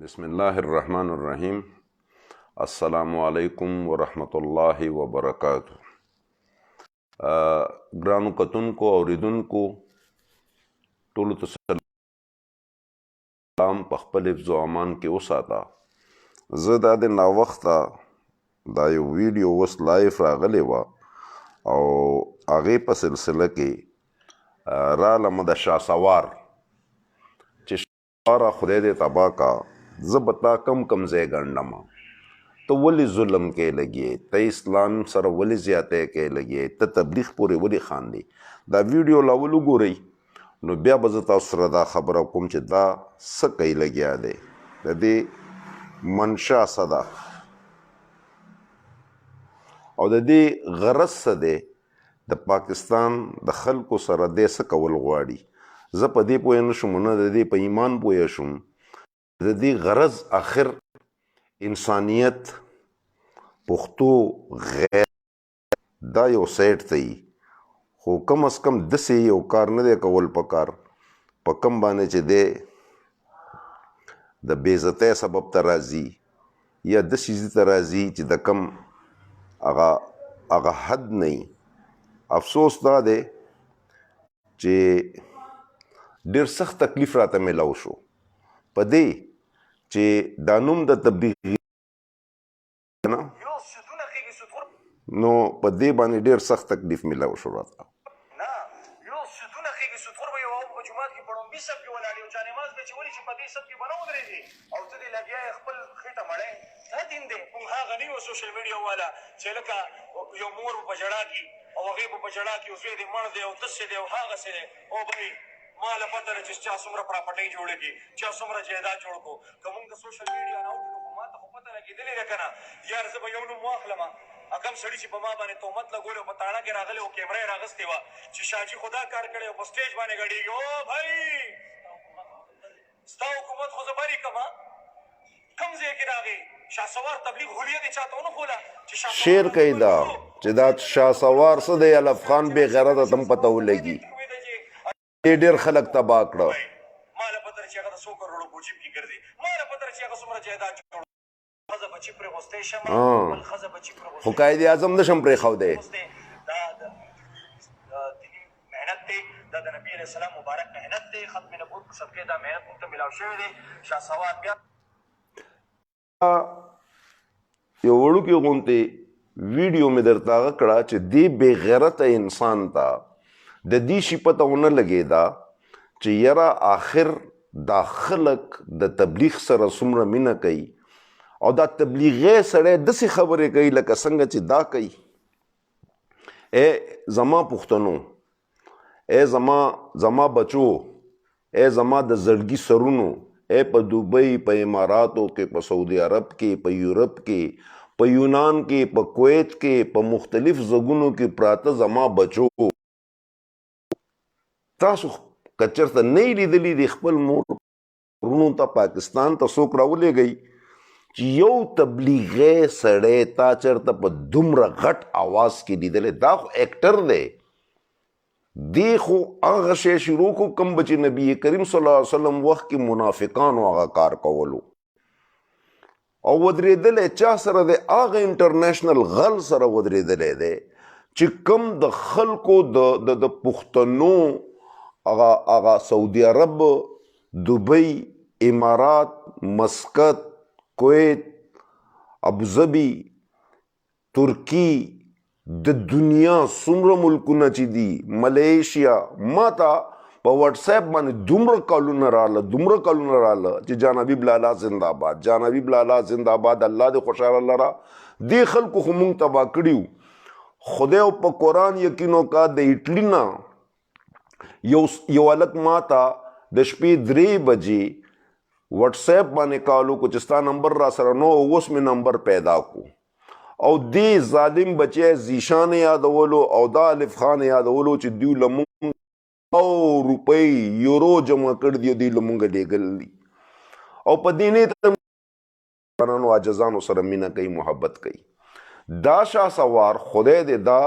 بسم الله الرحمن الرحیم. السلام علیکم ورحمۃ اللہ وبرکاتہ. ګرانو کتونکو اوریدونکو ټولو ته سلام په خپل حفظ و امان کې وساته. زه دا د ناوخته دا یو ویډیو اوس لایف راغلی وه او هغې په سلسله کې رالم د شهسوار چې شهسواره خدای دې تباه کا، زه به تا کم ځای ګڼلمه، ته ولې ظلم کې لګې، ته اسلام سره ولې زیاتی کې لګې، ته تبلیغ پورې ولې خاندې. دا ویډیو لاول وګورئ نو بیا به زه تاسو سره دا خبره کوم چې دا څه کوي لګیا دی، د دې منشا څه ده او د دې غرض څه دی، د پاکستان د خلکو سره دی څه کول غواړي. زه په دې پوه نه شوم، نه د دې په ایمان پوه شوم. د دې غرض آخر انسانیت، پښتو، غیر دا یو سایډ ته وي، خو کم از کم داسې یو کار نه دی کول پکار په کم باندې چې دی د بې عزتۍ سبب ته راځي یا داسې ځي ته راځي چې د کم هغه حد نه وي. افسوس دا دی چې ډېر سخت تکلیف راته میلاو شو په دې چې دا نوم د تبلیغ نو په دې باندې ډېر سخت تکلیف میلاو شو راته. سوشل میډیا والا چې لکه یو مور په جړا کې او هغې په جړا کې او زوی دې مړ دی او داسې دی او هغسې دی او بهې ما له پته ده چې چا څومره پراپرټۍ جوړه کړي، چا څومره جایداد جوړ کړو. که مونږ د سوشل میډیا نه وکړو خو ما ته خو پته لګېدلې ده که نه یار زه به یو نوم واخلمه. کم سړي چې په ما باندې تهمت لګولی او په تاڼه کې راغلی او کیمره یې راغستې وه چې شاهجي خو دا کار کړی او په سټیج باندې ګډېږي، او بھائی ستا حکومت خو زه بری کړم. کم ځای کې راغې شهسوار تبلیغ حلیه دې چاته ونه ښوله شعر کوي دا چې دا شهسوار څه دی، الف خان بې غیرته ته هم پته ولګي. ډېر خلک تباه کړه. ما له پته چې هغه د 100 کروړو په جیب کې ګرځي، ما له پته چې هغه څومره جایداد جوړ ښځه بچي پرې غوستی شم، بل ښځه بچي پرې غوستی، خو قائد اعظم نه شم پرېښودی. دا دیني محنت دی، دا د نبي علیه السلام مبارک محنت دی، ختم نبوت په صدقې دا محنت موږ ته میلاو شوی دی. شهسوار بیا یو وړوکې غوندې ویډیو مې درته هغه کړه چې دې بې غیرته انسان ته د دې شي پته ونه لګېده چې یاره آخر دا خلک د تبلیغ سره څومره مینه کوي او دا تبلیغی سړی داسې خبرې کوي لکه څنګه چې دا کوي. ای زما پښتنو، ای زما بچو، ای زما د زړګي سرونو، ای په دوبۍ، په اماراتو کې، په سعودي عرب کې، په یورپ کې، په یونان کې، په کویت کې، په مختلف ځګونو کې پراته زما بچو، تاسو که چېرته نه یې لیدلي د خپل مور ورونو ته پاکستان ته څوک راولېږئ چې یو تبلیغی سړی تا چېرته په دومره غټ آواز کې لیدلی، دا خو ایکټر دی. دی خو هغه شی شروع کو کم به چې نبي کریم صلی الله علیه وسلم وخت کې منافقانو هغه کار کولو او ودرېدلی چا سره دی، هغه انټرنیشنل غل سره ودرېدلی دی چې کم د خلکو د پښتنو هغه سعودي عرب، دوبۍ، امارات، مسقط، کویت، ابوظبي، ترکی، د دنیا څومره ملکونه چې دي، ملیشیا، ما ته په واټس اپ باندې دومره کالونه راغله چې جان حبیب لالا زنده باد، جان حبیب لالا زنده باد، الله دې خوشحاله لره. دې خلکو خو مونږ تباه کړي وو. خدای په قرآن یقین وکړه، د اټلي نه یو هلک ما ته د شپې 3 بجې واټس اپ باندې کالو کو چې ستا نمبر را سره نو، اوس مې نمبر پیدا کو او دې ظالم بچی زیشان یادولو او دا الف خان یادولو چې دوی له مونږ او روپۍ یورو جمع کړ دي، دوی له مونږ لېږل دي او په دې نه افغانانو عاجزانو سره مینه کوي، محبت کوي. دا شهسوار خدای دې دا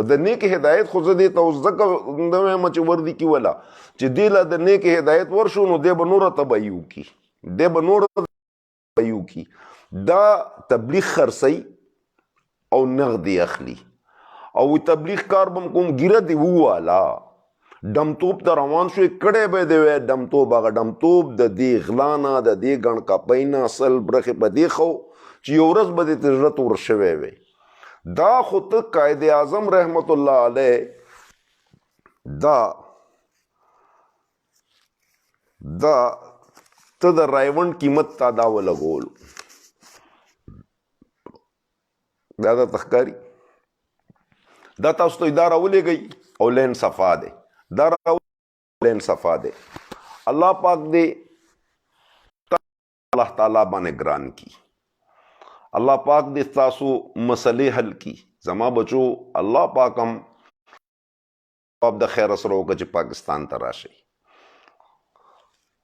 د نیک هدایت خو زه دې ته اوس ځکه نه وایم چې وردي کې ولا چې دې له د نیک هدایت ورشو نو دې به نوره تباهي وکړي. دی به نور یو کی. دا تبلیغ خرڅی او نغدی اخلی او تبلیغ کار بم کوم ګیره دی ووالا ډمتوب ته روان شوی کړی به دی وی ډمتوب هغه ډمتوب د دې غلا نه د دې ګڼ کپۍ نه اصل برخې په دې خو چې یو ورځ به دې ته زړه تور شوی وی. دا خو ته قائد اعظم رحمت الله علیه دا ته د رایونډ قیمت تا دا ولګولو دا د تخکاری دا تاسو ته اداره ولېږئ او لین صفا دی دا لین صفا دی. الله پاک دې الله تعالی باندې ګران کی. الله پاک دې تاسو مسئلې حل کی. زما بچو الله پاک هم آپ د خیر سره وکړه چې پاکستان ته راشئ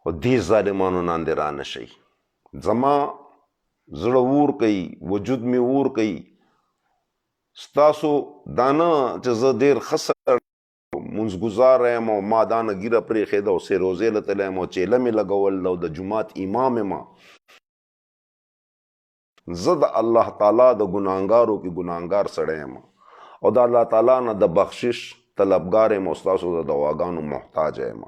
او دې ظالمانو ناندې را نشئ. زما زړه اور کوي وجود مې اور کوي ستاسو دانه چې زه ډېر ښه سړی منځګزار یم او ما دا نه ږیره پرېښېده او سیروزې له تللی یم او چیله مې لګول او د جومات امام یم. زه د الله تعالی د ګناهګارو کې ګناهګار سړی یم او د الله تعالی نه د بخشش طلبګار یم او ستاسو د دعاګانو محتاج یم.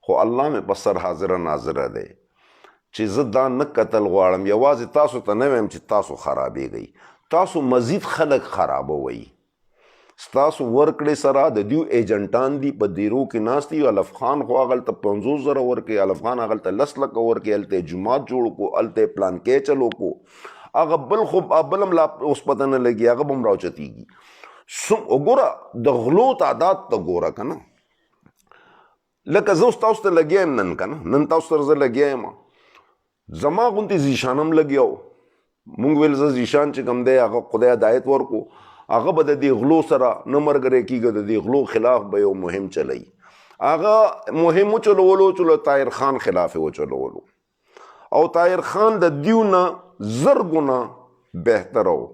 خو الله مې په سر حاضره ناظره دی چې زه دا نه کتل غواړم یوازې تاسو ته نه ویم چې تاسو خرابېږئ تاسو مزید خلق خرابوئ. ستاسو ورکړې سره د دیو ایجنټان دي په دیرو کې ناست دي. الف خان خو هغلته 50,000 ورکړي الف خان هغلته 10 لکه ورکړي هلته جومات جوړ کو هلته پلانکې چلو کو هغه بل خو بل هم لا اوس پته نه لګي هغه به هم راوچتېږي. وګوره د غلو تعداد ته ګوره که نه لکه زه اوس تاسو ته لګیا یم نن تاسو سره زه لګیا یم زما غوندې زیشان هم لګیا و مونږ ویل زه زیشان چې کوم دی هغه خدای هدایت ورکو هغه به د دې غلو سره نه ملګری کېږي د دې غلو خلاف به یو مهم چلی هغه مهم وچلولو طاهر خان خلاف یې وچلولو او طاهر خان د دیو نه زر ګونه بهتره و.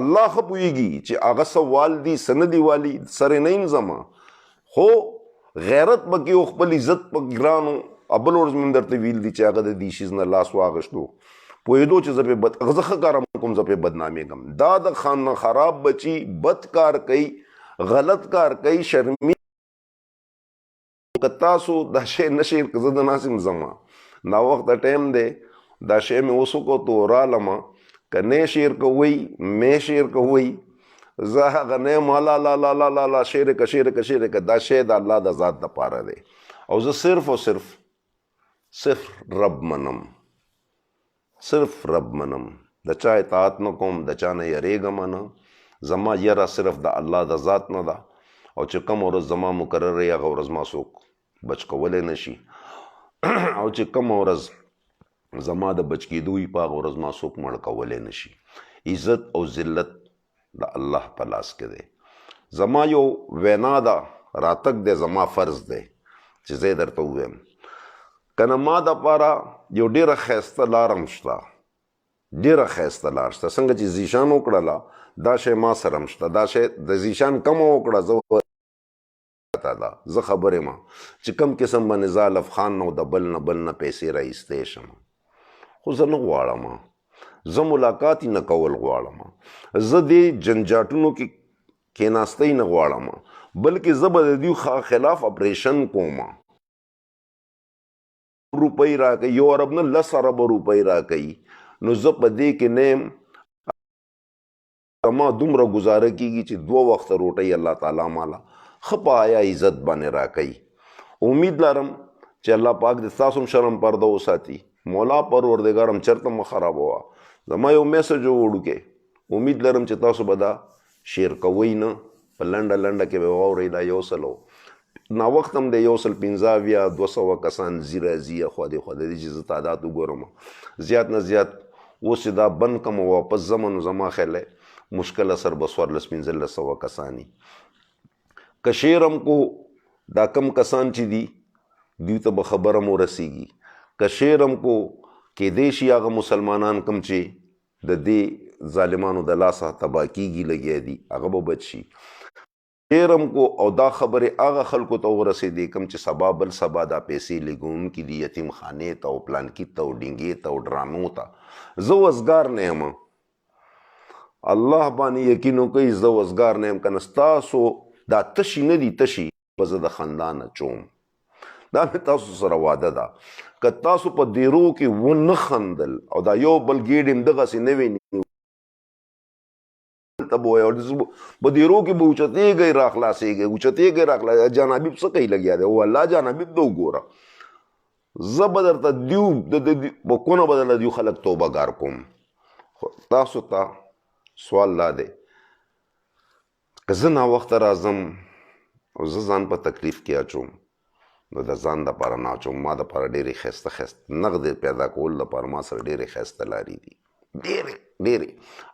الله ښه پوهېږي چې هغه څه والدي څه نه دي والي سره نه یم زما خو غیرت پکې او خپل عزت پکې ګران و. بل ورځ مې درته ویل دي چې هغه د دې شیز نه لاس واغشتو پوهېدو چې زه ښه کار کوم زه پې بدنامېږم. دا د خان خراب بچي بد کار کوي غلط کار کوي شرمي که تاسو دا شی نه شئ که زه د ناسم ځمه ناوخته ټایم دی دا شی مې اوس وکړو تو رالمه که نه شعر کوئ مې شعر کوئ زه هغه نه یم لا لا لا لا لا لا شعر که دا شی د الله د ذات دپاره دی او زه صرف او صرف رب منم د چا اطاعت نه کوم د چا نه یریږم نه زما یره صرف د الله د ذات نه ده او چې کوم ورځ زما مقرر یې هغه ورځ ما څوک بچ کولی نه شي او چې کوم ورځ زما د بچ کېدو وي په هغه ورځ ما څوک مړ کولی نه شي. عزت او ذلت د الله په لاس کې دی. زما یو وینا ده راتګ دی زما فرض دی چې زه یې درته ووایم که نه ما دپاره یو ډېره ښایسته لار هم شته څنګه چې زیشان وکړله دا شی ما سره هم شته دا شی د زیشان کمه وکړه زه خبر یم چې کم قسم باندې زه الف خان نه د بل نه پیسې راایستی شم خو زه نه غواړم زه ملاقات یې نه کول غواړم زه دې جنجاټونو کې کېناستی نه غواړم بلکې زه به د دوی خلاف اپریشن کوم. روپۍ راکوي یو ارب نه 10 اربه روپۍ راکوي نو زه په دې کې نه یم ما دومره ګزاره کېږي چې 2 وخته روټۍ الله تعالی ماله ښه په حیا عزت باندې راکوي. امید لرم چې الله پاک دې ستاسو هم شرم پرده وساتي مولا پروردګار هم چېرته مه خرابوه. زما یو میسج وړوکی امید لرم چې تاسو به دا شیر کوئ نه په لنډه کې به واورئ دا یو سل ناوخت هم د 150 200 کسان ځي راځي خوا دې چې زه تعداد وګورم زیات نه زیات اوس چې دا بند کم واپس ځم نو زما خیال مشکل اثر به 1400 کسانی که شعر هم کو دا کم کسان چې دي دوی ته به خبره مو رسیږي که شعر هم کو کېدی شي هغه مسلمانان کم چې د دې ظالمانو د لاسه تباه کېږي لګیا دي هغه به بچ شي. ډېرم کو او دا خبرې هغه خلکو ته ورسېدې کوم چې سبا بل سبا دا پیسې لګونکي دي یتیم خانې ته او پلانکي ته او ډینګې ته او ډرامو ته. زه وزګار نه یم، الله باندې یقین وکئ، زه وزګار نه یم. که نه ستاسو دا تشي نه دي تشي به زه د خندا نه چوم. دا مې تاسو سره واده ده. که تاسو په دیرو کې ونه خندل او دا یو بل ګېډ هم دغسې نه وي په دیرو کې به اوچتېږئ را خلاصېږئ، اوچتېږئ را خلاصېږئ. جان حبیب څه کوي لګیا دی؟ او الله جان حبیب ته وګوره. زه به درته دیو په کونه به درله دیو خلک توبه ګار کوم. خو تاسو ته سوال دا دی که زه ناوخته راځم او زه ځان په تکلیف کې اچوم نو د ځان دپاره نه اچوم. ما دپاره ډېرې ښایسته ښایسته نغدې پیدا کول دپاره ما سره ډېرې ښایسته لارې دي، ډېرې ډېرې.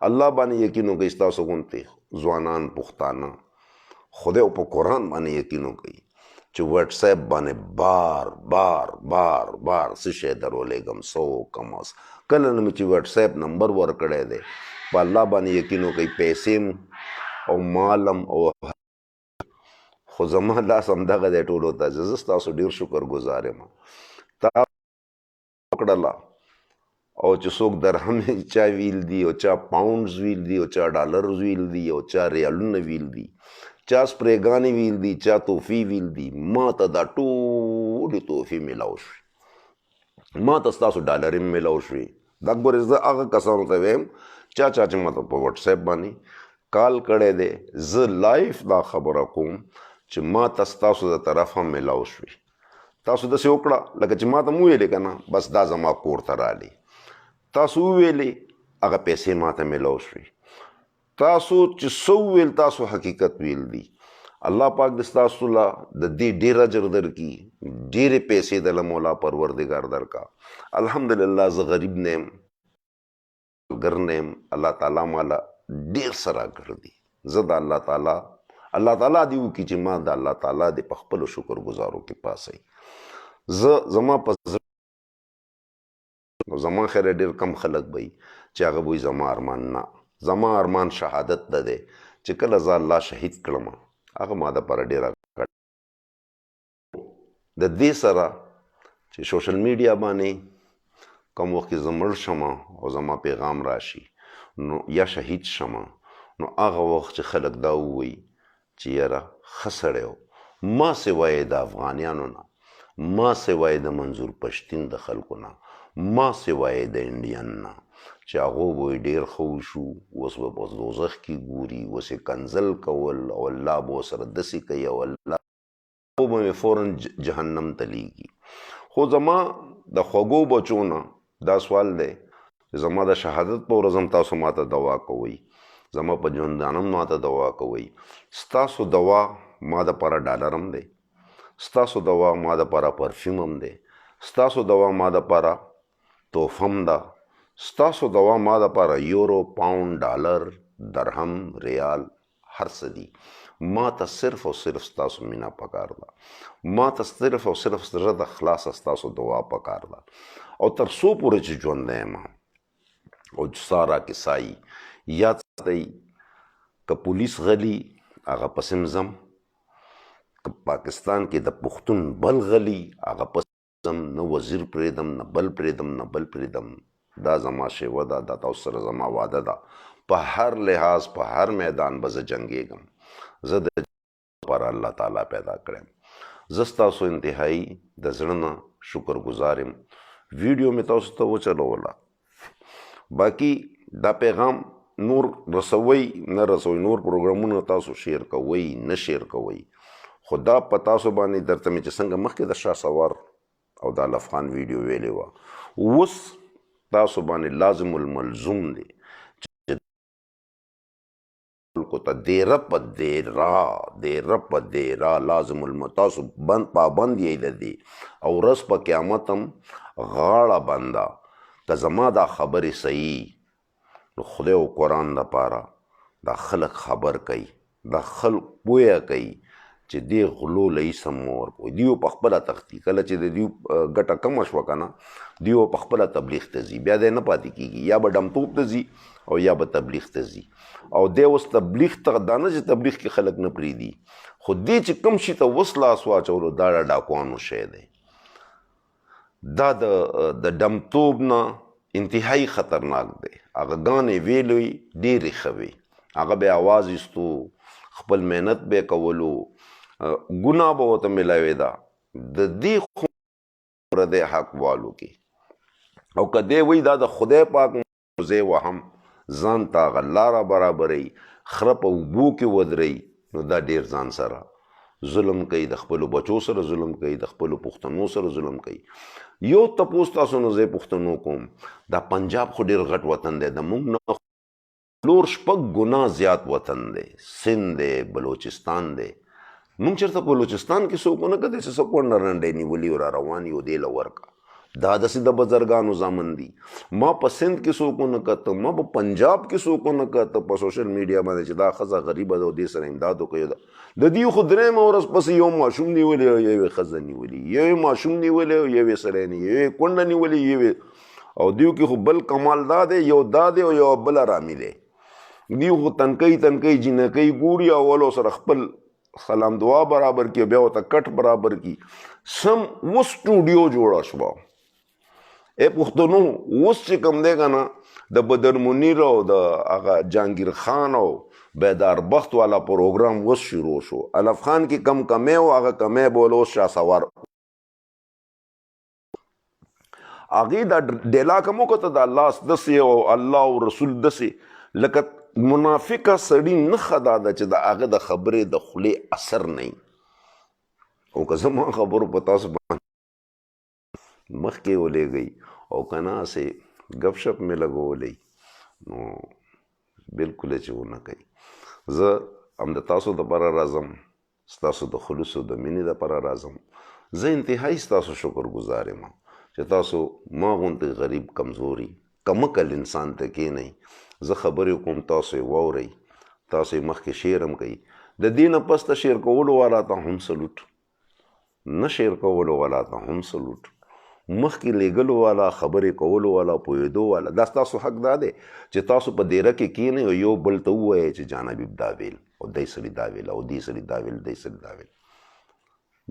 الله باندې یقین وکئ، ستاسو غوندې ځوانان پښتانه خدای په قرآن باندې یقین وکئ چې واټس ایپ باندې بار بار بار بار څه شی درولېږم، څه وکم. اوس کله نه مې چې واټس ایپ نمبر ورکړی دی، په الله باندې یقین وکئ پیسې او مالم او خو زما لاس همدغه دی ټولو ته. زه ستاسو ډېر شکر ګزار یم. تا وکړله او چې څوک درهم چا ویل دي او چا پاونډز ویل دي او چا ډالرز ویل دي او چا ریالونه ویل دي، چا سپریګانې ویل دي، چا توفي ویل دي، ما ته دا ټولې توفي میلاو شوې، ما ته ستاسو ډالرې هم میلاو شوې. دا ګورې زه هغه کسانو ته ویم چا چې ما ته په واټس ایپ باندې کال کړی دی، زه لایف دا خبره کوم چې ما ته ستاسو د طرف هم میلاو شوې. تاسو داسې وکړه لکه چې ما ته مو ویلې که نه، بس دا زما کور ته رالې. تاسو وویلې هغه پیسې ما ته میلاو شوې. تاسو چې څه وویل تاسو حقیقت ویل دي. الله پاک د ستاسو له د دې ډېر اجر درکړي، ډېرې پیسې دله مولا پروردګار درکړه. الحمدلله زه غریب نه یم، ګر نه یم. الله تعالی ماله ډېر څه راکړي. زه د الله تعالی دې وکړي چې ما د الله تعالی د په خپلو شکر ګزارو کې پاسئ. زما په زما خیره ډېر کم خلک به وي چې هغه به وي زما ارمان نه. زما ارمان شهادت ده دی چې کله زه الله شهید کړم هغه ما دپاره ډېره د دې سره چې سوشل میډیا باندې کوم وخت کې زه مړ شم او زما پیغام راشي نو یا شهید شم نو هغه وخت چې خلک دا ووایي چې یاره ښه سړی و، ما سوای د افغانیانو نه، ما سوای د منظور پښتین د خلکو نه، ما سوای د انډین نه، چې هغوی به ډېر ښه وشو، اوس به په دوزخ کې ګوري، اوس یې کنځل کول او الله به ورسره داسې کوي او الله به مې فوراً جهنم ته لیږي. خو زما د خوږو بچو نه دا سوال دی چې زما د شهادت په ورځ هم تاسو ما ته دعا کوئ، زما په ژوندانه هم ما ته دعا کوئ. ستاسو دعا ما دپاره ډالر هم دی، ستاسو دعا ما دپاره پرفیوم هم دی، ستاسو دعا ما دپاره تحفه هم ده، ستاسو دعا ما دپاره یورو، پاونډ، ډالر، درهم، ریال هر څه دي. ما ته صرف او صرف ستاسو مینه پکار ده. ما ته صرف او صرف زړه د خلاصه ستاسو دعا پکار ده. او تر څو پورې چې ژوندی یم او سارا کسایی یاد ساتئ که پولیس غلی هغه پسې م ځم، که پاکستان کې د پښتون بل غلی هغه پسې ځم، نه وزیر پرېږدم نه بل پرېږدم نه بل پرېږدم. دا زما شیوه ده، دا تاسو سره زما واده ده. په هر لحاظ په هر میدان به زه جنګېږم. زه د لپاره الله تعالی پیدا کړی یم. زه ستاسو انتهایي د زړه نه شکر ګزار یم. ویډیو مې تاسو ته وچلوله، باقي دا پیغام نور رسوئ نه رسوئ، نور پروګرامونه تاسو شیر کوئ نه شیر کوئ، خو دا په تاسو باندې درته مې چې څنګه مخکې د شهسوار او د الف خان ویډیو ویلې وه، اوس تاسو باندې لازم الملزوم دی چې خلکو ته دیره په دیره لازم تاسو پابند یې د دې او ورځ په قیامت هم غاړه بنده که زما دا خبرې صحیح نو خدای او قرآن دپاره دا خلک خبر کوي، دا خلک پویه کوي چې دې غلو له هیڅ هم مه ورکوئ. دیو په خپله تښتي، کله چې د دیو ګټه کمه شوه که نه دیو په خپله تبلیغ ته ځي، بیا دی نه پاتې کېږي، یا به ډمتوب ته ځي او یا به تبلیغ ته ځي. او دی اوس تبلیغ ته دا نه چې تبلیغ کې خلک نه پرېږدي، خو دې چې کوم شي ته اوس لاس واچولو دا د ډاکوانو شی دی. دا د ډمتوب نه انتهایی خطرناک دی. هغه ګانې ویلوي ډېرې ښه وي، هغه به اواز ایستو، خپل محنت به کولو، ګناه به ورته ملاوېده. د دې خو پردی حق والو کې، او که دی وایي دا د خدای پاک زه وهم ځان ته هغه لاره برابروي، خره په اوبو کې ودروي، نو دا ډېر ځان سره ظلم کوي، د خپلو بچو سره ظلم کوي، د خپلو پښتنو سره ظلم کوي. یو تپوس تاسو نه زه پښتنو کوم، دا پنجاب خو ډېر غټ وطن دی، د موږ نه څلور شپږ ګنا زیات وطن دی، سند دی، بلوچستان دی. موږ چېرته بلوچستان کې څوک ونه کتل چې څه کونډه رنډۍ نیولي او را روان یو دې له ورکه، دا داسې د بزرګانو زامن دي. ما په سند کې څوک ونه کته، ما په پنجاب کې څوک ونه کته په سوشل میډیا باندې چې دا ښځه غریبه ده او دې سره امداد وکړي. د دې خو درېیمه ورځ پسې یو ماشوم نیولی او یوې ښځه نیولي، یوې ماشوم نیولی او یوې سړی نه، یوې کونډه نیولي یوې، او دیو کې خو بل کمال دا دی، یو دا دی او یو بله رامیلی. دیو خو تنکۍ جینکۍ ګوري، اول سره خپل سلام دعا برابر کی، بیا ورته کټ برابر کی. سم اوس سټوډیو جوړه شوه. ای پښتنو اوس چې کوم دی که نه د بدر منیر او د هغه جهانګیر خان او بیدار بخت والا پروګرام اوس شروع شو. الف خان کې کم کمی و، هغه کمی به اوس شهسوار هغې دا ډیلا کم وکته د الله دسې او الله او رسول دسې، لکه منافقه سړي نښه دا ده چې د هغه د خبرې د خولې اثر نه وي. او که زما خبرو په تاسو باندې مخکې ولېږئ او که نه هسې ګپ شپ مې لګولی، نو بلکل یې چې ونه کوي. زه هم د تاسو دپاره راځم، ستاسو د خلوصو د مینې دپاره راځم. زه انتهایی ستاسو شکر ګزار یم چې تاسو ما غوندې غریب کمزوري کمکل انسان ته کښېنئ. زه خبرې کوم، تاسو یې واورئ، تاسو یې مخکې شعر هم کوي. د دې نه پس ته شعر کولو والا ته هم سلوټ، نه شعر کولو والا ته هم سلوټ، مخکې لیږلو والا، خبرې کولو والا، پوهېدو والا. دا ستاسو حق دا دی چې تاسو په دیره کې کښېنئ او یو بل ته ووایئ چې جان حبیب دا ویل او دی سړي دا ویل او دې سړي دا ویل، دی سړي دا ویل.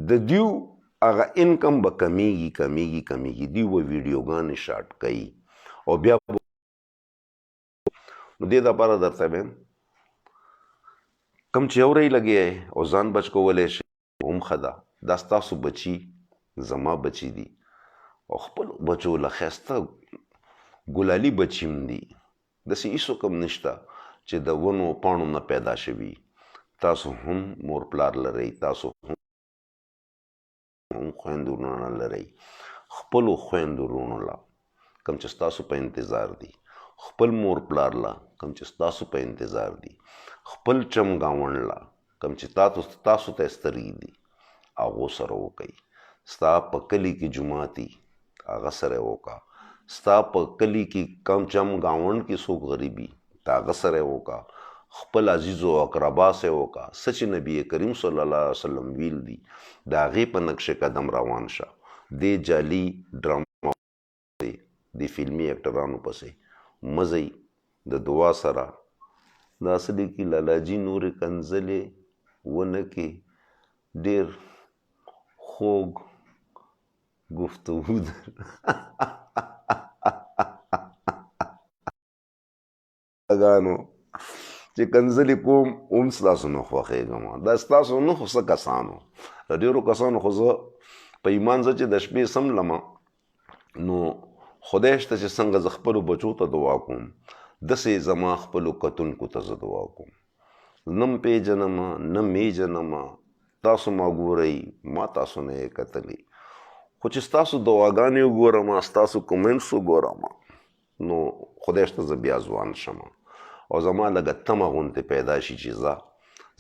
د دیو هغه انکم به کمیږي. دیو به ویډیوګانې شاټ کوي او بیا نو دې دپاره درته وایم کم چې اورئ لګی او ځان بچ کولی شئ هم ښه ده. دا ستاسو بچي زما بچي دي او خپلو بچو له ښایسته ګلالي بچي هم دي. داسې هېڅوک هم نشته چې د ونو پاڼو نه پیدا شوي. تاسو هم مور پلار لرئ، تاسو هم خویندو وروڼه لرئ. خپلو خویندو وروڼو له کوم چې ستاسو په انتظار دي، خپل مور پلار له کوم چې ستاسو په انتظار دي، خپل چم ګاونډ له کوم چې تاسو ته سترګې دي، هغو سره وکئ. ستا په کلي کې جومات دي، هغه سره یې وکړه. ستا په کلي کې کم چم ګاونډ کې څوک غریب وي، د هغه سره یې وکړه. خپل عزیزو اقربا سره یې وکړه. څه چې نبي کریم صلی الله علیه وسلم ویل دي د هغې په نقش قدم روان شه. دې جعلي ډرامه د فلمي اکټرانو پسې مزئ د دعا سره. دا اصلي کې لالاجي نورې کنځلې ونه کې ډېر خوږ گفتگو ګانو چې کنځلې کوم هم ستاسو نه خوښېږم. دا ستاسو نه خو څه کسانو، د ډېرو کسانو خو زه په ایمان زه چې د شپې سملمه نو خدای شته چې څنګه زه خپلو بچو ته دعا کوم، داسې زما خپلو کتونکو ته زه دعا کوم. نه م پېژنمه نه میژنمه، تاسو ما ګورئ، ما تاسو نه یې کتلي، خو چې ستاسو دعاګانې وګورم، ستاسو کومنټس وګورم، نو خدای شته زه بیا ځوان شم او زما لږه تمه غوندې پیدا شي چې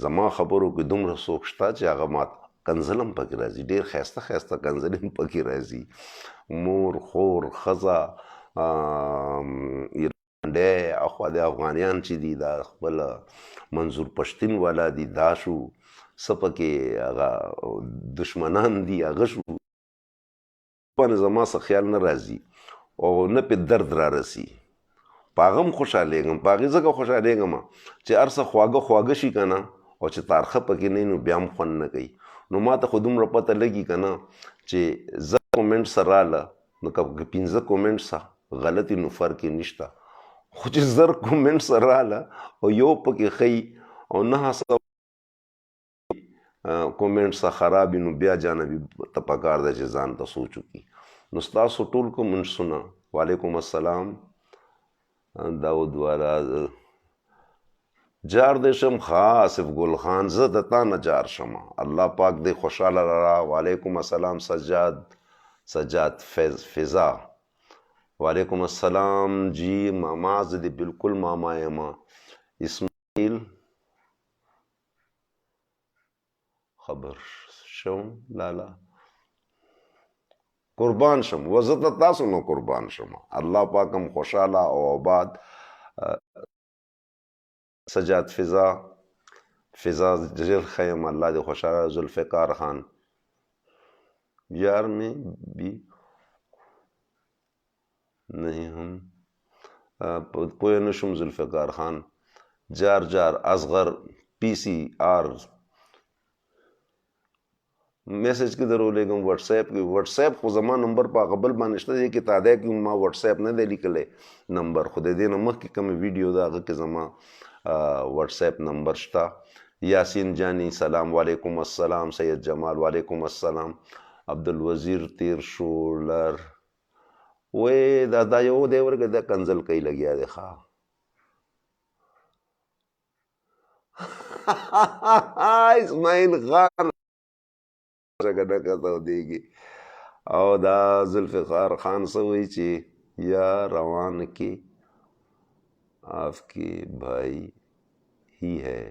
زما خبرو کې دومره څوک شته چې هغه ما کنځل هم پکې راځي، ډېر ښایسته ښایسته کنځلې هم پکې راځي. مور، خور، ښځه، ایرانډی، اخوا د افغانیان چې دي دا خپله منظور پښتین والا دي، دا شو سپکې هغه دشمنان دي هغه شو باندې زما څه خیال نه راځي او نه پې درد را رسي په هغه هم خوشحالېږم په هغې ځکه خوشحالېږم چې هر څه خواږه خواږه شي که نه او چې تارخه پکې نه نو بیا هم خوند نه کوي نو ما ته خو دومره پته لګي که نه چې زر کومنټس راله نو که 15 کومنټس غلطي نو فرق یې نشته خو چې زر کومنټس راله او یو پکې ښي او 9 کومنټس خراب نو بیا جانبي ته پکار ده چې ځان ته سوچ وکړي نو ستاسو ټول کومنټسونه وعلیکم السلام داود والا جار دې شم آصف ګل خان زه د تا نه جار شم الله پاک دې خوشحاله را وعلیکم السلام سجاد فضا وعلیکم السلام جی ماما زه دې بالکل ماما یم اسماعیل خبر شوم لالا قربان شم وزه ته تاسو نو قربان شم الله پاک هم خوشحاله او آباد سجاد فضا ډېر ښه یم الله دې خوشحاله ذوالفقار خان یار میں بھی نہیں ہم پوه نه شوم ذوالفقار خان جار اصغر پی سی آر میسج کې درولېږم واټس اپ کې واټس اپ خو زما نمبر په هغه بل باندې شته دی کې تادی کې ما واټس اپ نه دی لیکلی نمبر خو د دې نه مخکې کومې ویډیو ده هغه کې زما واټس اپ نمبر شته یاسین جانی سلام وعلیکم السلام سید جمال وعلیکم السلام عبدالوزیر تیر شولر وې دا یو دی ورګه دا کنزل کوي لګیا دی ښه اسماعیل خان دیگی او دا ذوالفقار خان څه وایي چې یا روان کی آپ کی بھائی ہی ہے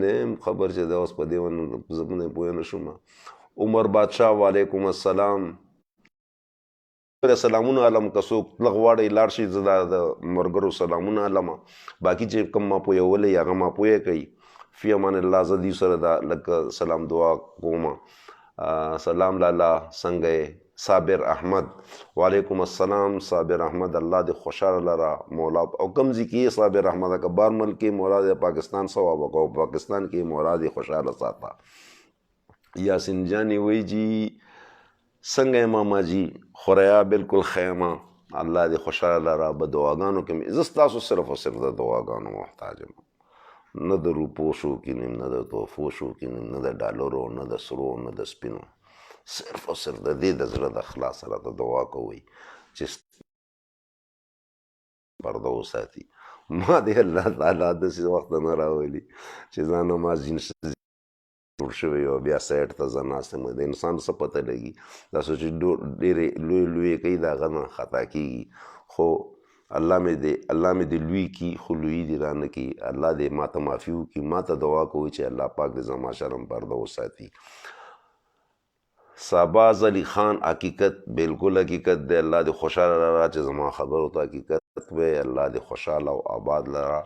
نیم خبر چې دا اوس په دې ونه زه نه پوه نه شوم عمر بادشاه وعلیکم السلام سلامونه علم که څوک تله غواړئ لاړ شي زه دا د ملګرو سلامونه علم باقي چې کوم ما پوهولی هغه ما پوهه کوي فی امان الله زه دوی سره دا لږ سلام دعا کوم سلام لالا څنګه صابر احمد وعلیکم السلام صابر احمد الله دې خوشحاله لره مولا او کوم ځای کې صابر احمد که بار ملک کې مولا دې پاکستان ثواب وکړو پاکستان کې مولا دې خوشحاله ساته یاسین جانی وایي جی څنګه ماما جی خوریا بالکل خیمه الله دې خوشحاله لره په دعاګانو کې زه ستاسو صرف او صرف د دعاګانو محتاج یم نه د روپو شوقین یم نه د تحفو شوقین یم نه د ډالرو نه د سرو نه د سپینو صرف او صرف د دې د زړه د اخلاص سره د دعا کوئ چې پرده وساتي ما دې الله تعالی داسې وخت نه راولي چې ځان نماز جوړ شوی او بیا سایډ ته زه ناست یم د انسان څه پته لګي دا څه چې ډېرې لویې کوي د هغه نه خطا کېږي خو الله مې دې لوی کي خو لوی دې رانه کي الله دې ما ته معافي وکړي ما ته دعا کوي چې الله پاک دې زما شرم پرده وساتي صاباز علی خان حقیقت بالکل حقیقت دی الله دې خوشحاله لره چې زما خبرو ته حقیقت وی الله دې خوشحاله او آباد لره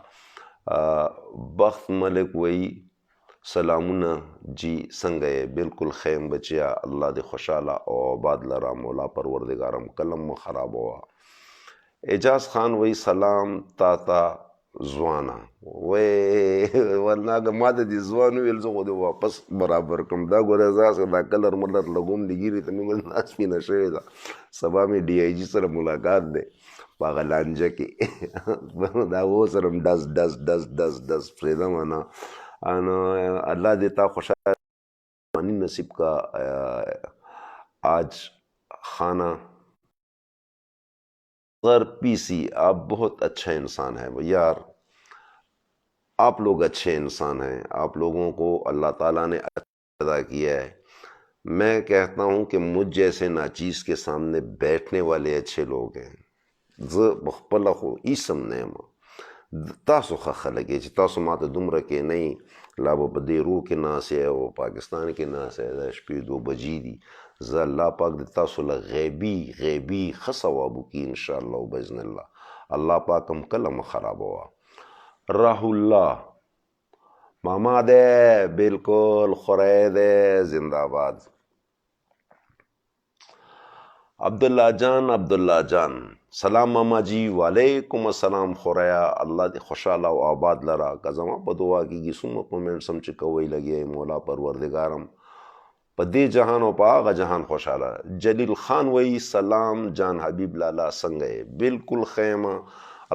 بخت ملک وی سلامونه جی څنګه یې بالکل خیم بچیا الله دې خوشحاله او آباد لره مولا پروردگارم قلم مه خرابوه اعجاز خان وی سلام تاتا ځوانه وی والله که ما ته دې ځوان وویل زه خو دې واپس برابر کړم دا ګوره زه دا کلر ملر لګوم د ګیرې ته مې ویل دا سپینه شوې ده سبا مې ډي آی جي سره ملاقات دی په هغه لانجه کې دا اوس سره ډز ډز ډز ډز ډز پرېږدم نو الله دې تا خوشحال نصیب کا آج خانہ غیر پی سی آپ بہت اچھا انسان ہیں یار آپ لوگ اچھے انسان ہیں آپ لوگوں کو اللہ تعالیٰ نے اچھا ادا کیا ہے میں کہتا ہوں کہ مجھ جیسے ناچیز کے سامنے بیٹھنے والے اچھے لوگ ہیں زه بخپله خو ایسم نه یم تاسو ښه خلک یې چې تاسو ماته دومره کښېنئ لا به په دې رو کې ناست یې او پاکستان کې ناست یې دا شپې 2 بجې دي زه الله پاک د تاسو له غیبي ښه ثواب وکړي انشاءالله و باذن الله الله پاک هم کله مه خرابوه راح الله ماما دے بالکل خورے دے زندہ باد. عبداللہ جان سلام ماما جی. وعلیکم السلام خوریا. الله دې خوشحاله او آباد لرا. که زما په دعا کېږي څومره کومنټس هم چې کوئ لګیا مولا پروردګارم په دې جهان او په هغه جهان خوشحاله. جلیل خان وی سلام جان حبیب لالا څنګه یې؟ بالکل خیمه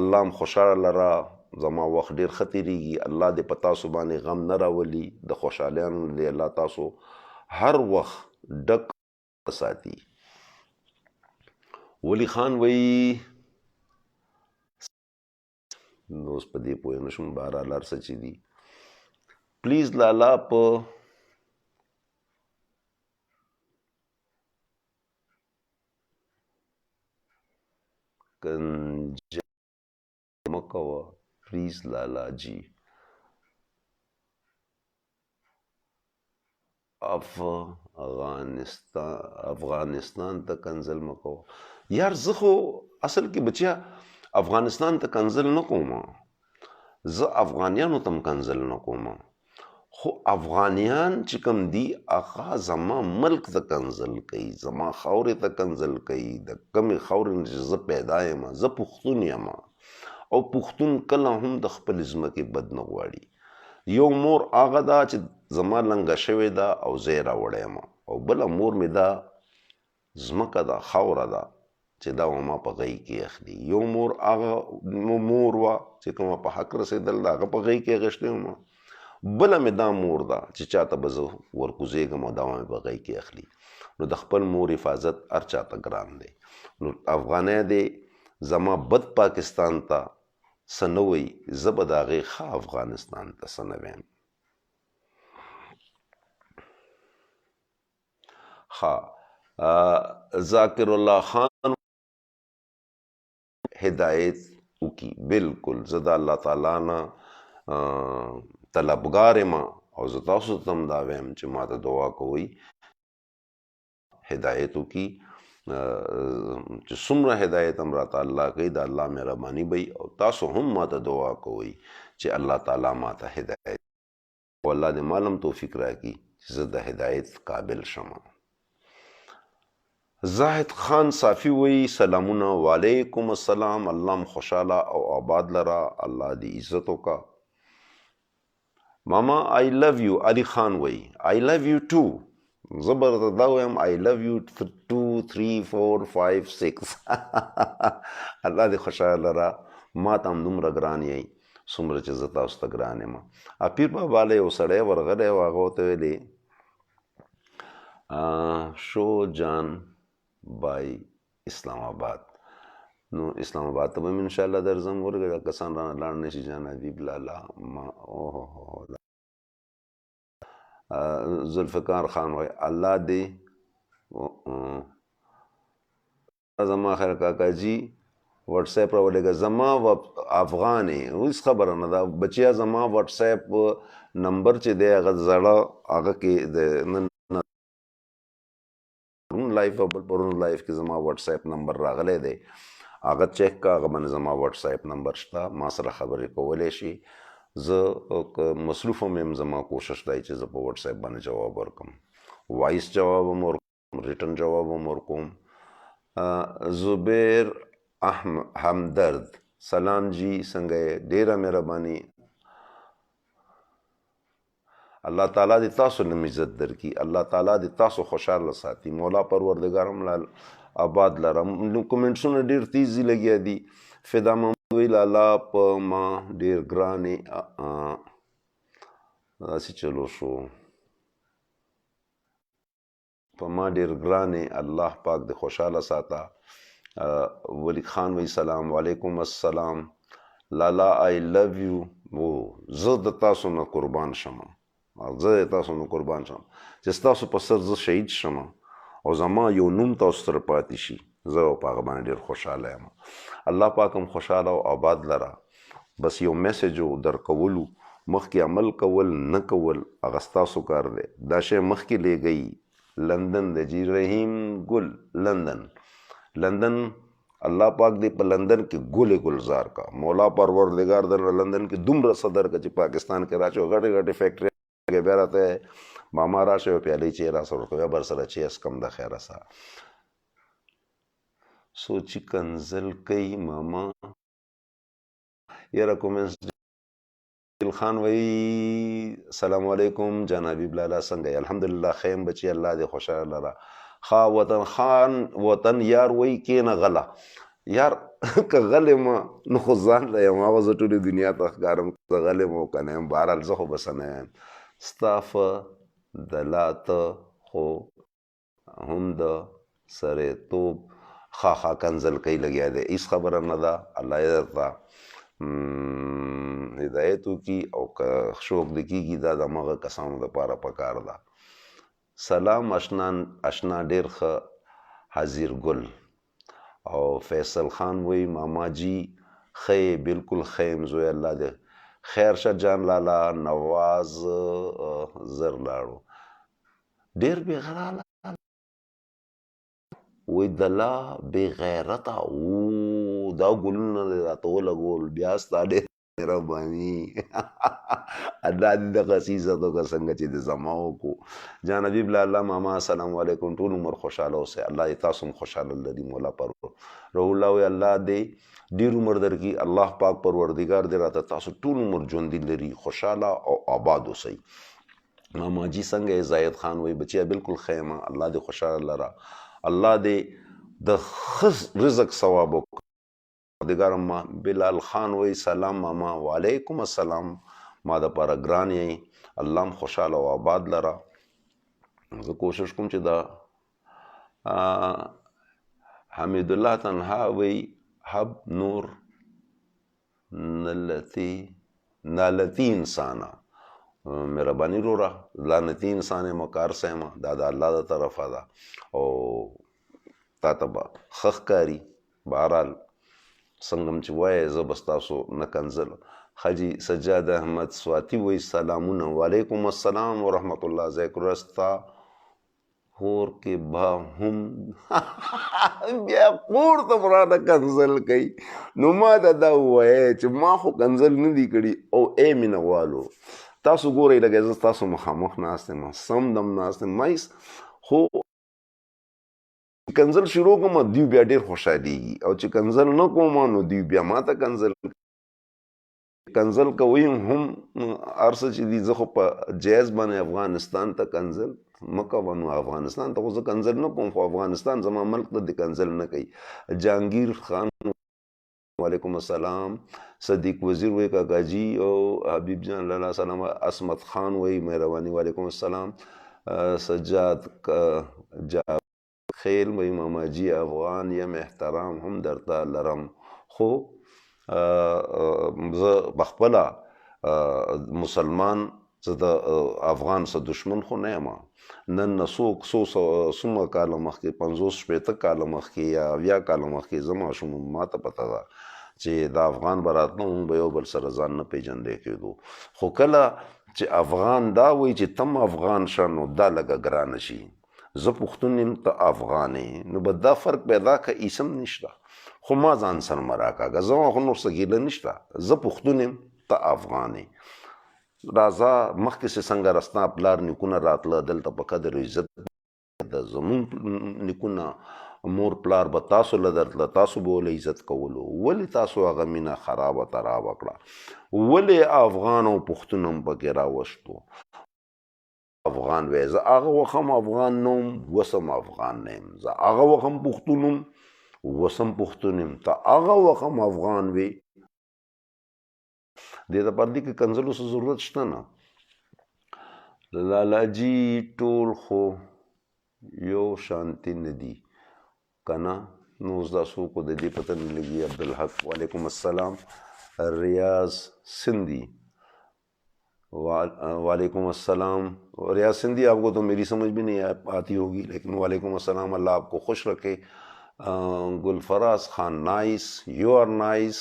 الله هم خوشحاله لرا. زما وخت ډېر ښه تېرېږي. الله دې په تاسو باندې غم نه راولي. د خوشحالیانو دې الله تاسو هر وخت ډک ساتي. ولی خان وی نو اوس په دې پوه نه شوم بهرحال هر څه چې دي پلیز لالا په کنجه مه کوه پلیز لالا جی. افغانستان ته کنزل مه کوه. یار زه خو اصل کې بچیا افغانستان ته کنزل نه کوم، زه افغانیانو ته هم کنزل نه کوم، خو افغانیان چې کوم دي هغه زما ملک ته کنزل کوي، زما خاورې ته کنزل کوي. د کمې خاورې نه چې زه پیدا یم، زه پښتون یم او پښتون کله هم د خپل ځمکې بد نه غواړي. یو مور هغه ده چې زما لنګه شوې ده او زه یې راوړی یم، او بله مور مې دا ځمکه ده، خاوره ده چې دا وما په غی کې اخلي. یو مور هغه مور وه چې کومه په حق رسېدل د هغه په غی کې اخیستی وم، بله مې دا مور ده چې چاته به زه ورکوزېږم او دا مې په غی کې اخلي. نو د خپل مور حفاظت هر چاته ګران دی. نو افغانی دی زما بد پاکستان ته څه نه وی، زه به د هغې ښه افغانستان ته څه نه ویم. ښه ذاکر الله خان هدایت وکي. بالکل زه د الله تعالی نه طلبګار یم او زه تاسو ته هم دا ویم چې ما ته دعا کوئ هدایت وکي. چې څومره هدایت هم راته الله کوي د الله مهرباني به او تاسو هم ما ته دعا کوئ چې الله تعالی ما ته هدایت او الله دې مال هم توفیق راکړي چې زه د هدایت قابل شم. زاهد خان صافی وی سلامونه. وعلیکم السلام. الله هم خوشحاله او آباد لرا. الله دې عزت وکا. ماما I love you. علی خان وی I love you too. زه به درته دا وایم I love you 2 3 4 5 6 الله دې خوشحاله لرا. ما ته هم دومره ګران یی څومره چې زه تاسو ته ګران یم. پیر بابا له یو سړی ورغلی و، هغه ورته ویلې شو جان بای اسلام آباد. نو اسلام آباد ته به م انشاءالله درځم. ورګه کسان رانه لاړ نه شي جان حبیب لالا ما ذوالفقار خان وای الله دې زما خیر کاکا جی واٹس ایپ راولېږه. زما افغان یې هېڅ خبره نه ده بچیا. زما واټس ایپ نمبر چې دی هغه زړه هغه کې د لایف او بل پرون لایف کې زما واټس ایپ نمبر راغلی دی، هغه چیک کا. هغه باندې زما واټس ایپ نمبر شته، ما سره خبرې کولی شي. زه مصروف هم یم، زما کوشش دی چې زه په واټس ایپ باندې جواب ورکړم، وایس جواب هم ورکوم، ریټن جواب هم ورکوم. زبیر همدرد سلام جی څنګه یې؟ ډېره مهرباني. الله تعالی دې تاسو نم عزت درکړي، الله تعالی دې تاسو خوشحاله ساتي، مولا پروردګار هم آباد لرم. کومنټسونه ډېر تیزی لګیا دي. فدا محمد وی لالا په ما ډېر ګرانې داسې چلو شو په ما ډېر ګرانې، الله پاک دې خوشحاله ساته. ولی خان وی سلام وعلیکم السلام. لالا آی لو یو. زه د تاسو نه قربان شم، زه د تاسو نه قربان شم چې ستاسو په سر زه شهید شم او زما یو نوم تاسو سره پاتې شي. زه په هغه باندې ډېر خوشحاله یم. الله پاک هم خوشحاله او آباد لره. بس یو میسج درکولو، مخکې عمل کول نه کول هغه ستاسو کار دی. دا شی مخکې لیږئ لندن د جی رحیم ګل لندن الله پاک دې په لندن کې ګل گلزار کا، مولا پروردگار در لندن کې دومره صدر کا چې پاکستان کې راچو غټې غټې فیکټری کې بیا راته ماما راشه یو پیالې چای را سره ورکوي بر سره چای اسکم د خیره سره سوچي کنزل کوي ماما یاره کومنس خان وی السلام علیکم جان حبیب لالا څنګه الحمدلله خیم بچی الله دې خوشاله لره خا وطن خان وطن یار وی کینه غلا یار که غلی ما نو خو ځان له یم هغه زه ټولې دنیا ته ښکارم زه غلی ما که نه یم بهرحال زه خو بسه نه یم ستا دلات خو هم د سړیتوب خا کنزل کوي لګیا دی هېڅ خبره نه ده الله یې درته هدایت وکړي او که شوق دې کېږي دا د همغه کسانو دپاره پکار ده سلام اشنا ډېر ښه حاضر ګل او فیصل خان وی ماما جی ښه بالکل ښه یم زوی الله دې خیر شه جان لالا نواز زر لاړو ډېر بې غراله وی دلا بې غیرته دا ګلونه دې راته ولګول بیا ستا ډېر مهرباني الله دې دغه عزت وکړه څنګه چې د زما وکړو جان حبیب لالا ماما السلام علیکم ټول عمر خوشحاله اوسئ الله دې تاسو هم خوشحاله لري مولا پر روح الله وی الله دې ډېر عمر درکړي الله پاک پروردګار دې راته تاسو ټول عمر ژوندي لري خوشحاله او آباد اوسئ ماما جی څنګه زاید خان وی بچیا بالکل ښه یم الله دې خوشحاله لره الله دې د ښه رزق ثواب وکړي دیگر ما بلال خان وی سلام ماما وعلیکم السلام ما د پاره ګران یې الله هم خوشحاله او آباد لره زه کوشش کوم چې دا حمید الله تنها وی حب نور نالتی انسانا مهرباني روره لعنتي انسان یم کار سیم دا د الله د طرفه ده او تا ته به ښه ښکاري بهرحال څنګه چې وایې زه به ستاسو نه کنزل حاجي سجاد احمد سواتی وی سلامونه وعلیکم السلام ورحمت الله ذکر ستا خور کې به هم بیا خور ته برانه کنزل کوي نو ما ته دا ووایې چې ما خو کنزل نه دي کړي او ای مینه والو تاسو ګورئ لکه زه ستاسو مخامخ ناست یم سم دم ناست یم ما خو کنزل شروع کوم دیو بیا ډېر خوشحالېږي او چې کنزل نه کوم نو دیو بیا ما ته کنزل کوي هم هر څه چې دي زه خو په جایز باندې افغانستان ته کنزل مه کوه نو افغانستان ته خو زه کنزل نه کوم خو افغانستان زما ملک ته د کنزل نه کوي جهانگیر خان وعلیکم السلام صدیق وزیر وی کاکا جی او حبیب جان لالا سلام اسمت خان وی مهربانی وعلیکم السلام سجاد خیل وی ماما جی افغان یم احترام هم درته لرم خو زه بخپله مسلمان زه د افغان څه دشمن خو نه یم نن نه څومره کاله مخکې 50-60 کاله مخکې یا 70 کاله مخکې زه ماشوم ما ته پته ده چې د افغان به راتلو موږ به یو بل سره ځان نه پیژندی کېدو خو کله چې افغان دا وایي چې تم افغان شه نو دا لږه ګرانه شي زه پښتون یم ته افغان یې نو به دا فرق پیدا که ایسم نشته خو ما ځان سره مه راکاږه زما خو نور څه ګیله نشته زه پښتون یم ته افغان یې راځه مخکې چې څنګه رستا پلار نیکونه راتله دلته په قدر عزت د زمون نیکونه مور پلار به تاسو له درتله تاسو به ولې عزت کولو ولې تاسو هغه مینه خرابه ترابه کړه ولې افغان او پښتون هم پکې راوشتو افغان وی زه هغه وخت هم افغان نه وم اوس هم افغان نه یم زه هغه وخت هم پښتون وم اوس هم پښتون یم ته هغه وخت هم افغان وې دې دپاره دې کې کنزلو څه ضرورت شته نه لالا جی ټول خو یو شانتي نه دي که نه نو اوس دا څوک د دې پته نه لګي عبدالحق وعلیکم السلام ریاض سندھی وعلیکم السلام ریاض سندھی آپ کو تو میری سمجھ بھی نہیں آتی ہوگی لیکن وعلیکم السلام اللہ آپ کو خوش رکھے گلفراز خان نائس یو آر نائس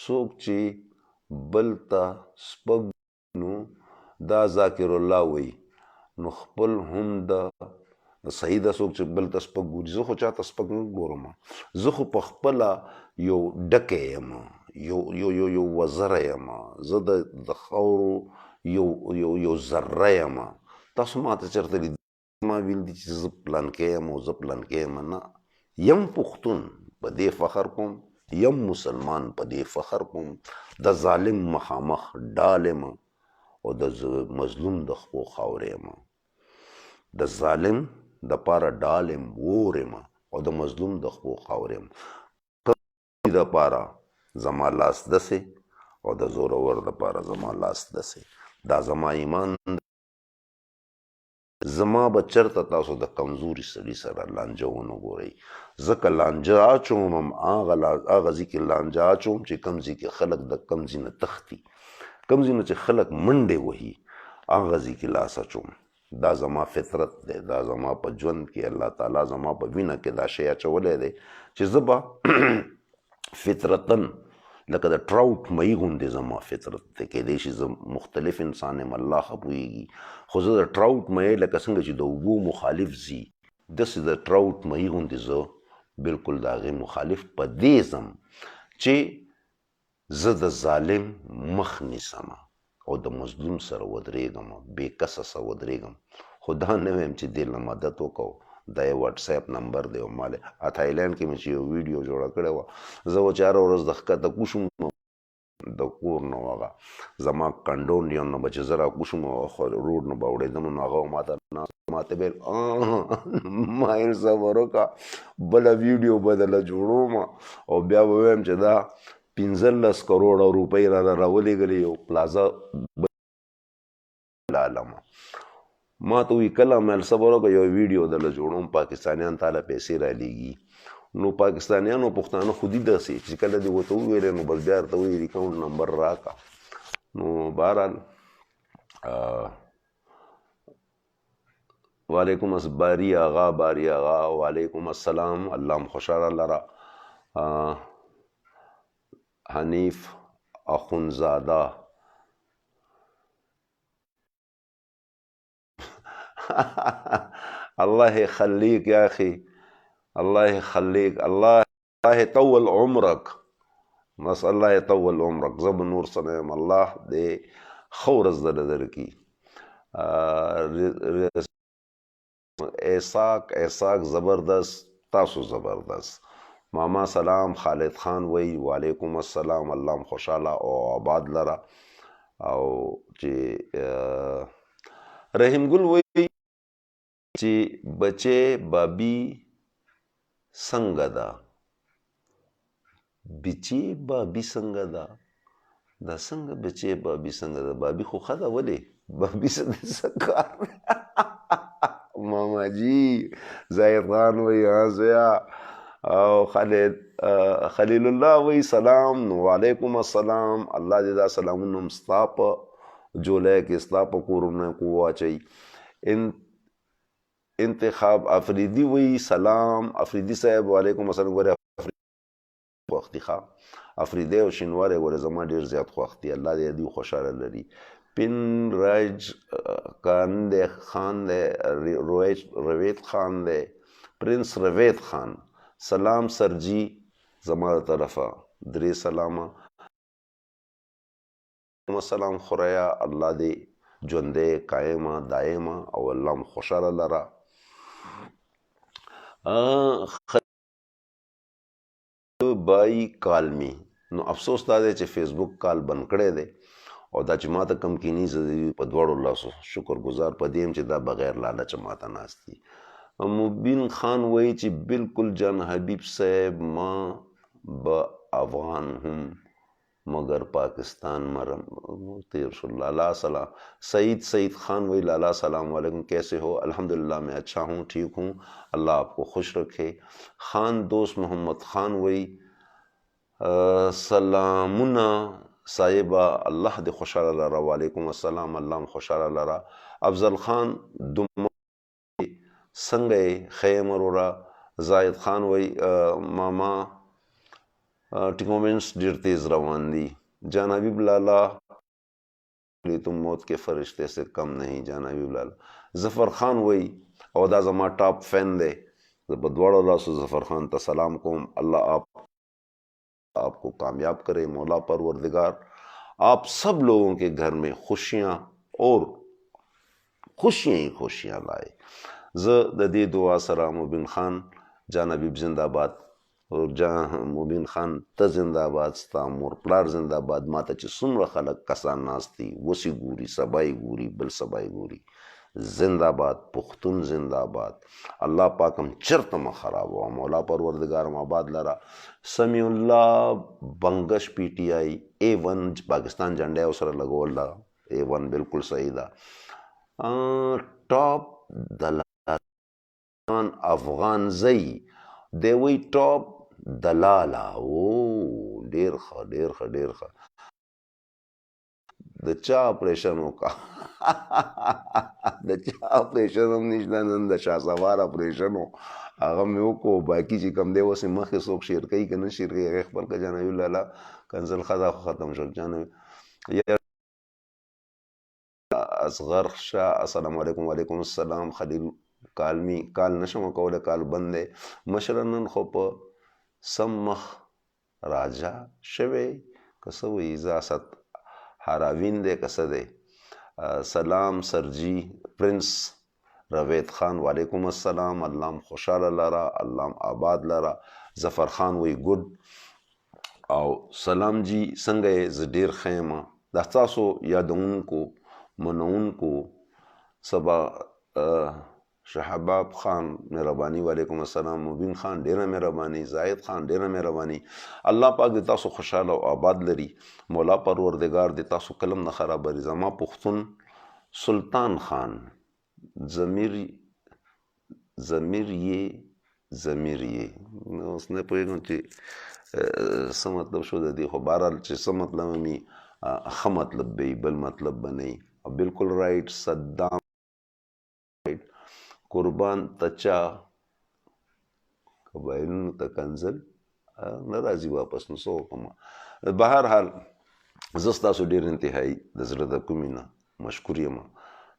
څوک چې بل ته سپک نو دا ذاکر الله وی نو خپل هم د صحیح ده څوک چې بل ته سپک ګوري، زه خو چا ته سپک نه ګورم، زه خو په خپله یو ډکی یم، یو وزره یم، زه د خاورو یو ذره یم. تاسو ما ته چېرته ما ویل دي چې زه پلانکی یم او زه پلانکی یم، نه، یم پښتون په دې فخر کوم، یم مسلمان په دې فخر کوم، د ظالم مخامخ ډال یم او د مظلوم د خپو خاورې یم، د ظالم د پاره ډال یم، وور یم او د مظلوم د خپو خاورې یم. د پاره زما لاس دسې او د زورور د پاره زما لاس دسې. دا زما ایمان، زما به چرته تاسو د کمزوري سړي سره لانجه ونه ګورئ. زه که لانجه اچوم هم هغه ځای کې لانجه اچوم چې کوم ځای کې خلک د کوم ځای نه تښتي، کوم ځای نه چې خلک منډې وهي، هغه ځای کې لاس اچوم. دا زما فطرت دی، دا زما په ژوند کې الله تعالی زما په وینه کې دا شی اچولی دی چې زه به فطرتن لکه د ټراوټ مئی غوندې زما فطرت دی. کیدای شي زه مختلف انسان یم، الله ښه پوهېږي، خو زه د ټراوټ مئی لکه څنګه چې د اوبو مخالف ځي، داسې د ټراوټ مئی غوندې زه بلکل د هغې مخالف په دې ځم چې زه د ظالم مخ نیسم او د مظلوم سره ودرېږم، بې کسه سره ودرېږم. خو دا نه وایم چې دې نه مدد وکړو، دا یې واټساپ نمبر دی او مالې تایلینډ کې مې چې یو ویډیو جوړه کړې وه، زه به چې هره ورځ د ښکته کوشم د کور نه هغه زما کنډون یم نه به چې زه راکوشم روډ نه به وړېدم، نو هغه ماته ویل ما یې صبر وکړه بله ویډیو به درله جوړوم او بیا به ویم چې دا 15 کروړه روپۍ راله راولېږلې یو پلازه لالم. ما ته وی کله مې صبر وکړه یو ویډیو درله جوړوم، پاکستانیان تاله پیسې رالیږي. نو پاکستانیانو پښتانه خودي داسې چې کله دې ورته وویلې نو بس بیا ورته وایي اکاونټ نمبر راکړه. نو بهرحال وعلیکم باری آغا وعلیکم السلام، الله م خوشحاله لره. حنیف اخونزاده الله يخليك يا أخي، الله يخليك، الله يطول عمرك، بس الله يطول عمرك. زب نور سنم الله دې خورز درکي. ایساک زبردست، تاسو زبردست. ماما سلام، خالد خان وی وعلیکم السلام، الله م خوشحاله او آباد لره. او چې رحیم ګل وی چې بچې بابي څنګه ده، بچې بابي څنګه ده، دا څنګه بچې بابي څنګه ده، بابي خو ښه ده، ولې بابي څه کار ماما جی ظاهر خان وی زیا او خلیل الله وی سلام، وعلیکم السلام. الله دې دا سلامونه هم ستا په جولی کې ستا په کورونه کې واچوي. انتخاب افریدي وی سلام، افریدي صاحب وعلیکم السلام. ګوره خوښتي ښه افریدی او شینواری ګوره زما ډېر زیات خوښ دي، الله دې دوی خوشحاله لري. پن راج خان دی، رویت خان دی، پرنس رویت خان، سلام سرجی زما د طرفه 3 سلامه. سلام خوریا، الله دې ژوندی قایمه دایمه او الله م خوشحاله لره. بای کالمی، نو افسوس دا دی چې فیسبوک کال بند کړی دی او دا چې ما ته کم کینی زه په دواړو لاسو شکر گزار په دې یم چې دا بغیر لالچه ما ته ناست دي. مبین خان وایي چې بالکل جان حبیب صاحب ما به افغان هم مگر پاکستان مرم تیر شو. لالا سلام. سعید خان وہی لالا سلام علیکم، کیسے ہو؟ الحمدللہ میں اچھا ہوں، ٹھیک ہوں، اللہ آپ کو خوش رکھے. خان دوست محمد خان وہی سلامنا صاحبہ، اللہ دے خوشحال لرا. وعلیکم السلام، اللہ خوشحال لرا. افضل خان دم سنگے خیمر ورا. زاید خان وہی ماما ٹیکومنٹس ډیر تیز روان دي. جان حبیب لالا تم موت کے فرشتے سے کم نہیں. جان حبیب لالا. ظفر خان وہی او دا زما ټاپ فین دی. زه په دواړو لاسو ظفر خان ته سلام کوم. اللہ آپ کو کامیاب کرے مولا پروردگار. آپ سب لوگوں کے گھر میں خوشیاں اور خوشیاں ہی خوشیاں لائے. زه د دې دعا سره مبین خان جان حبیب زنده باد او جان مبین خان ته زنده باد، ستا مور پلار زنده باد. ماته چې څومره خلک کسان ناست دي، وسې ګوري، سبا یې ګوري، بل سبا یې ګوري، زنده باد، پښتون زنده باد. الله پاک هم چرته مه خرابوه، مولا پروردگار هم آباد لره. سمیع الله بنگش پی ټی آئی A1 پاکستان جنډه یې ورسره لګول ده. A1 بالکل صحیح ده. ټاپ دلال افغان زئی دی وی ټاپ دلاله. او ډیر ښه ډیر ښه ډیر ښه. د چا اپریشن وکړه د چا اپریشن هم نشته. نن د شهسوار اپریشن و، هغه مې وکړو. باقي چې کوم دی اوس یې مخکې څوک شیر کوي که نه شیر کوي، هغې خپل که جانوي لالا کنزل ښه خو ختم شو. جانوي اصغر شاه السلام علیکم. وعلیکم السلام. خلیل کالمی کال نشم کولی، کال بند دی. مشره نن خو په سم مخ راجا شوی که څه وایي، زاست حراوین دی که څه دی. سلام سرجی پرنس روید خان وعلیکم السلام. الله م خوشحاله لره، الله م آباد لره. ظفر خان وی ګډ او سلام جی څنګه یې؟ زه ډېر ښه یم. دا ستاسو یادونکو منونکو سبا شهباب خان مهرباني وعلیکم السلام. مبین خان ډیره مهرباني. زاهد خان ډیره مهرباني. الله پاک د تاسو خوشحاله او آباد لري. مولا پروردگار د تاسو کلم نه خرابوي. زما پښتون سلطان خان ضمیر یې اوس نه پوهېږم چې څه مطلب شو د دې، خو بهرحال چې څه مطلب مې ښه مطلب به وي، بل مطلب به نه وي. بالکل رائٹ. صدام قربان تچا قبایلونو ته کنزل نه راځي واپس، نو څه وکړم. بهرحال زه ستاسو ډېر انتهایي د زړه د کومې نه مشکور یم.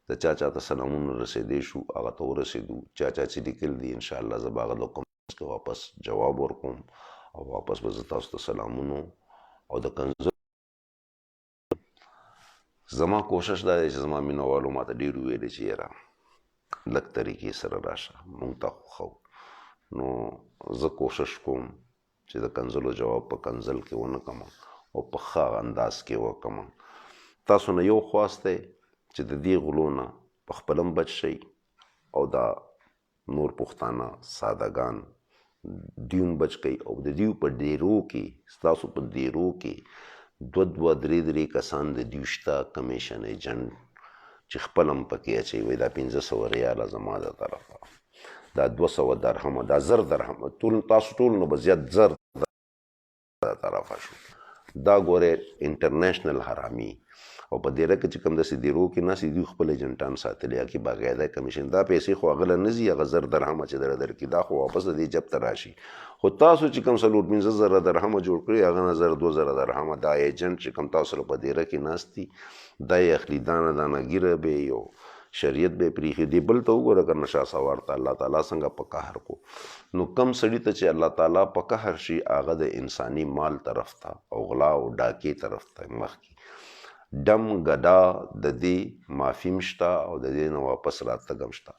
د چا چا ته سلامونه رسېدی شو هغه ته ورسېدو. چا چا چې لیکل دي انشاءالله زه به هغه له کومنټس کې واپس جواب ورکوم او واپس به زه تاسو ته سلامونو او د کنزل. زما کوشش دا دی چې زما مینهوالو ما ته ډېر وویلې چې یاره لږ طریقې سره راشه، مونږ ته خوښو. نو زه کوشش کوم چې د کنزلو جواب په کنزل کې ونه کړم او په ښه انداز کې وکړم. تاسو نه یو خواست دی چې د دې غلو نه په خپله هم بچ شئ او دا نور پښتانه سادهګان دوی هم بچ کوي. او د دوی په ډیرو کې، ستاسو په ډیرو کې دوه درې کسان د دوی شته کمیشن ایجنټ چې خپل هم پکې اچوي. وایي دا 500 ریاله زما د طرفه، دا 200 درهمه، دا 1000 درهمه، ټول تاسو ټول نو به زیات 1000 د طرفه شو. دا ګورې انټرنیشنل حرامي. او په دیره کې چې کوم داسې دیرو کې ناستې دوی خپل ایجنټان ساتلي، هغه کې باقاعده کمیشن. دا پیسې خو هغه له نه ځي، هغه 1000 درهمه چې دره درکړي دا خو واپس د دې جب ته راشي. خو تاسو چې کوم 4-5 درهمه جوړ کړي هغه نه 1000-2000 درهمه دا ایجنټ چې کوم تاسو په دیره کې ناستي دا یې اخلي. دانه دانه ګیره به یو شریعت به پریښي. دی بل ته وګوره که نه شهسوار ته الله تعالی څنګه په قهر کو. نو کم سړي ته چې الله تعالی په قهر شي هغه د انساني مال طرف ته او غلا او ډاکې طرف ته مخکې ډم ګډا د دې معافي هم شته او د دې نه واپس راتګ هم شته.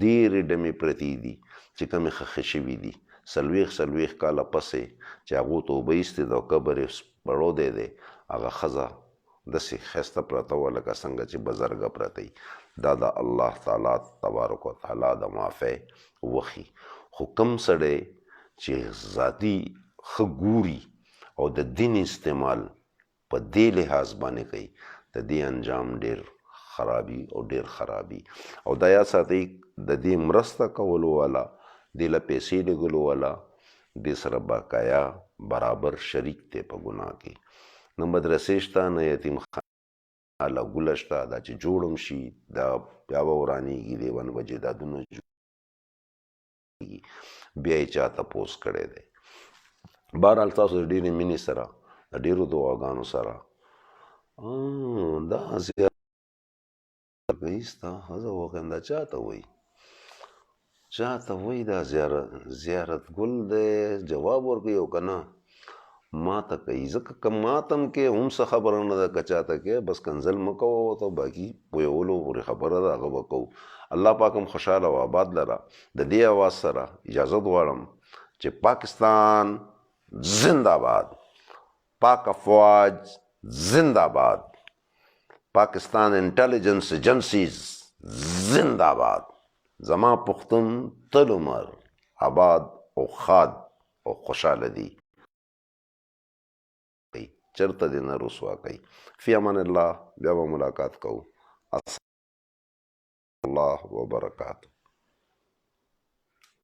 ډېرې ډمې پرتې دي چې کومې ښخې شوي دي 40 کاله پسې چې هغو ته اوبه ایستې ده او قبر یې سپړودی دی، هغه ښځه داسې ښایسته پرته وه لکه څنګه چې بزرګه پرته وي. دا د الله تعالی تبارک و تعالی د معافی وخي. خو کوم سړی چې ذاتي ښه ګوري او د دین استعمال په دې لحاظ باندې کوي د دې انجام ډېر خرابي او ډېر خرابي. او دا یاد ساتئ د دې مرسته کولو والا، دې له پیسې لګولو والا دې سره باقایا برابر شریک دی په ګناه کې. نه مدرسې شته، نه یتیم خانه ګوله شته. دا چې جوړ هم شي دا بیا به ورانېږي، دی به نه به جایدادونه جوړېږي، بیا یې چا تپوس کړی دی. بهرحال تاسو د ډېرې مینې سره د ډېرو دعاګانو سره دا زیات کوي ستا ښځه وښیم دا چا ته وایي چاته وای دا زیارت ګل دی جواب ورکوي او که نه ما ته کوي ځکه که ما ته هم کې هم څه خبره نه ده که چاته کې بس کنزل مه کوه ورته باقي پویولو پورې خبره ده هغه به کوو الله پاک هم خوشحاله او آباد لره د دې اواز سره اجازت غواړم چې پاکستان زنده باد پاک افواج زنده باد پاکستان انټیلیجنس ایجنسیز زنده باد زما پښتون تل عمر آباد او خاد او خوشحاله دی چرته دې نه رسوا کوي فی امان الله بیا به ملاقات کوو الله وبرکاته